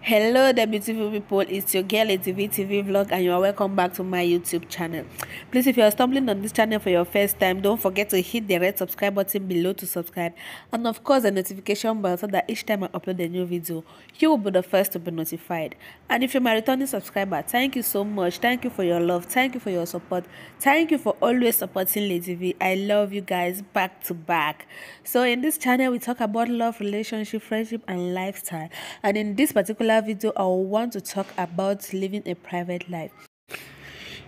Hello there, beautiful people. It's your girl TV vlog, and you are welcome back to my YouTube channel. Please, if you are stumbling on this channel for your first time, don't forget to hit the red subscribe button below to subscribe, and of course the notification bell, so that each time I upload a new video you will be the first to be notified. And if you're my returning subscriber, thank you so much. Thank you for your love, thank you for your support, thank you for always supporting Lady V. I love you guys back to back. So in this channel we talk about love, relationship, friendship and lifestyle, and in this particular video I want to talk about living a private life.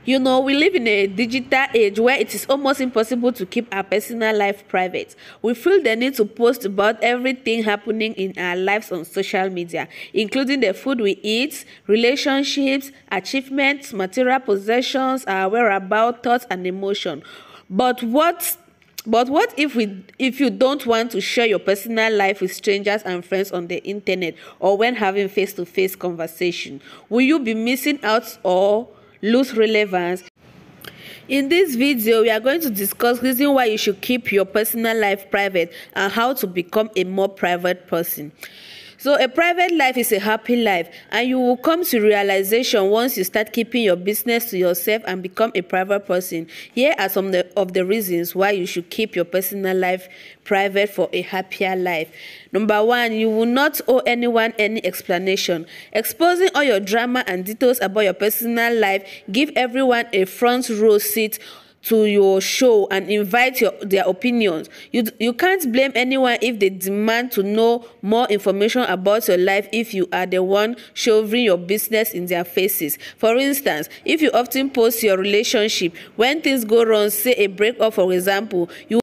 You know, we live in a digital age where it is almost impossible to keep our personal life private. We feel the need to post about everything happening in our lives on social media, including the food we eat, relationships, achievements, material possessions, our whereabouts, thoughts and emotion. But what if you don't want to share your personal life with strangers and friends on the internet or when having face-to-face conversation? Will you be missing out or lose relevance? In this video, we are going to discuss reason why you should keep your personal life private and how to become a more private person. So a private life is a happy life, and you will come to realization once you start keeping your business to yourself and become a private person. Here are some of the reasons why you should keep your personal life private for a happier life. Number one, you will not owe anyone any explanation. Exposing all your drama and details about your personal life give everyone a front row seat to your show and invite their opinions. You can't blame anyone if they demand to know more information about your life if you are the one shoving your business in their faces. For instance, if you often post your relationship, when things go wrong, say a breakup for example, you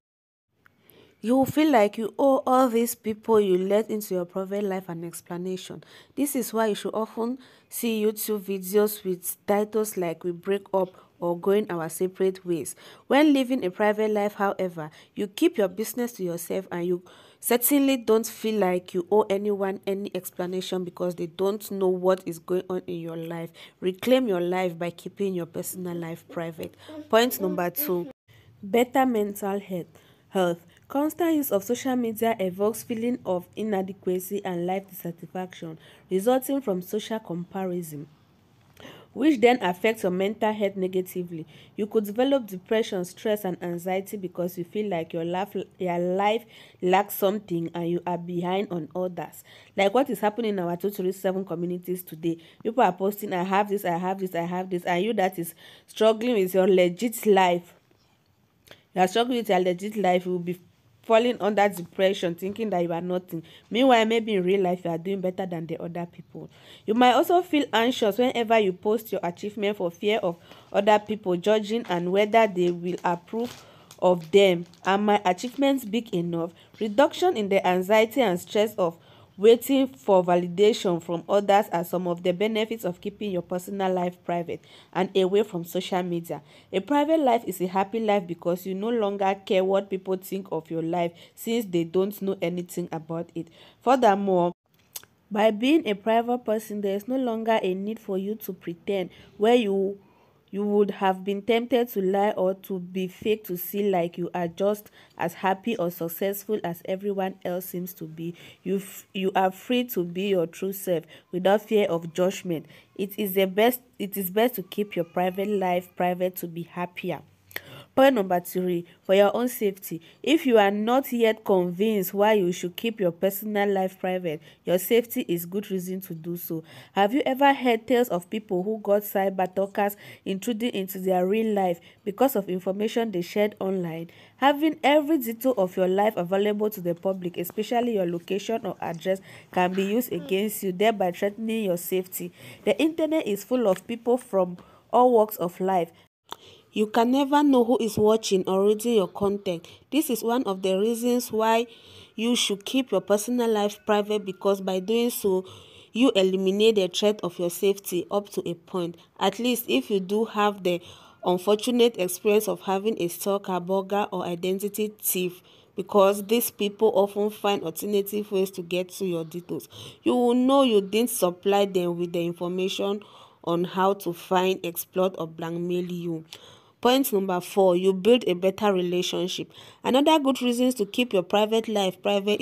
will feel like you owe all these people you let into your private life an explanation. This is why you should often see YouTube videos with titles like "We Break Up" or "Going Our Separate Ways." When living a private life, however, you keep your business to yourself, and you certainly don't feel like you owe anyone any explanation because they don't know what is going on in your life. Reclaim your life by keeping your personal life private. Point number two, better mental health. Constant use of social media evokes feeling of inadequacy and life dissatisfaction resulting from social comparison, which then affects your mental health negatively. You could develop depression, stress, and anxiety because you feel like your life lacks something and you are behind on others. Like what is happening in our 237 communities today. People are posting, I have this, I have this, I have this, and you that is struggling with your legit life. You are struggling with your legit life, you will be falling under depression, thinking that you are nothing. Meanwhile, maybe in real life, you are doing better than the other people. You might also feel anxious whenever you post your achievement for fear of other people judging and whether they will approve of them. Are my achievements big enough? Reduction in the anxiety and stress of waiting for validation from others are some of the benefits of keeping your personal life private and away from social media. A private life is a happy life because you no longer care what people think of your life since they don't know anything about it. Furthermore, by being a private person, there is no longer a need for you to pretend where you would have been tempted to lie or to be fake to see like you are just as happy or successful as everyone else seems to be. You are free to be your true self without fear of judgment. It is best to keep your private life private to be happier. Point number three, for your own safety. If you are not yet convinced why you should keep your personal life private, your safety is good reason to do so. Have you ever heard tales of people who got cyber talkers intruding into their real life because of information they shared online? Having every detail of your life available to the public, especially your location or address, can be used against you, thereby threatening your safety. The internet is full of people from all walks of life. You can never know who is watching or reading your content. This is one of the reasons why you should keep your personal life private, because by doing so, you eliminate the threat of your safety up to a point. At least if you do have the unfortunate experience of having a stalker, burglar, or identity thief, because these people often find alternative ways to get to your details. You will know you didn't supply them with the information on how to find, exploit, or blackmail you. Point number four, you build a better relationship. Another good reason to keep your private life private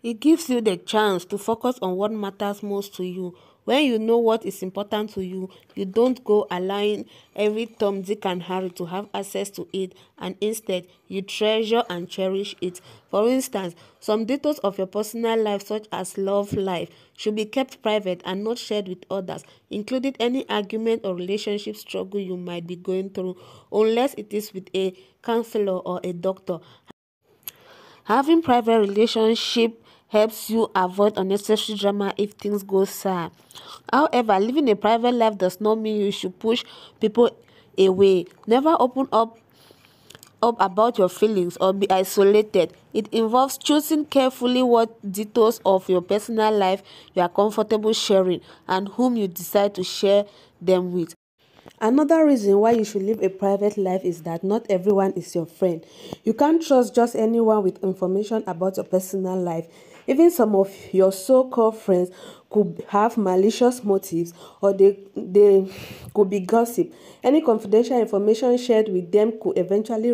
It gives you the chance to focus on what matters most to you. When you know what is important to you, you don't go allowing every Tom, Dick, and Harry to have access to it, and instead, you treasure and cherish it. For instance, some details of your personal life, such as love life, should be kept private and not shared with others, including any argument or relationship struggle you might be going through, unless it is with a counselor or a doctor. Having private relationship helps you avoid unnecessary drama if things go sour. However, living a private life does not mean you should push people away. Never open up about your feelings or be isolated. It involves choosing carefully what details of your personal life you are comfortable sharing and whom you decide to share them with. Another reason why you should live a private life is that not everyone is your friend. You can't trust just anyone with information about your personal life. Even some of your so-called friends could have malicious motives, or they could be gossip. Any confidential information shared with them could eventually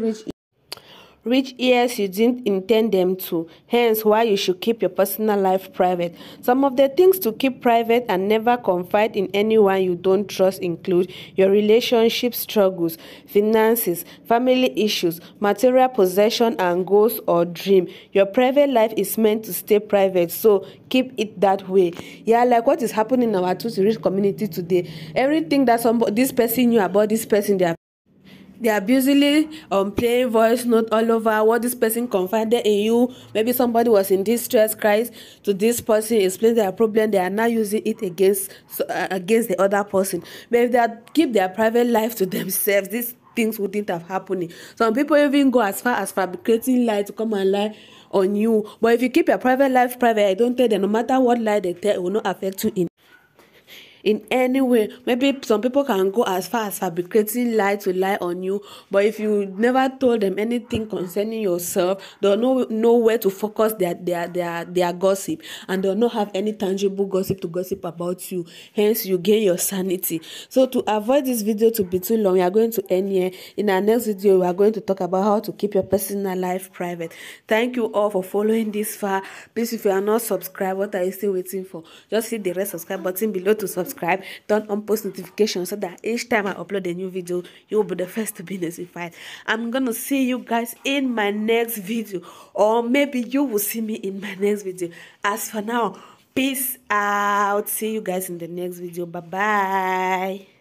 reach ears you didn't intend them to, hence why you should keep your personal life private. Some of the things to keep private and never confide in anyone you don't trust include your relationship struggles, finances, family issues, material possession and goals or dream. Your private life is meant to stay private, so keep it that way. Yeah, like what is happening in our Tutsi rich community today. Everything that this person knew about this person, they are busily playing voice note all over what this person confided in you. Maybe somebody was in distress, cries to this person, explain their problem. They are now using it against the other person. But if they keep their private life to themselves, these things wouldn't have happened. Some people even go as far as fabricating lie to come and lie on you. But if you keep your private life private, I don't tell them, no matter what lie they tell, it will not affect you in any way. Maybe some people can go as far as fabricating lie to lie on you, but if you never told them anything concerning yourself, they'll know where to focus their gossip, and they'll not have any tangible gossip to gossip about you. Hence, you gain your sanity. So to avoid this video to be too long, we are going to end here. In our next video, we are going to talk about how to keep your personal life private. Thank you all for following this far. Please, if you are not subscribed, what are you still waiting for? Just hit the red subscribe button below to subscribe, turn on post notifications so that each time I upload a new video, you will be the first to be notified. I'm gonna see you guys in my next video, or maybe you will see me in my next video. As for now, peace out. See you guys in the next video. Bye bye.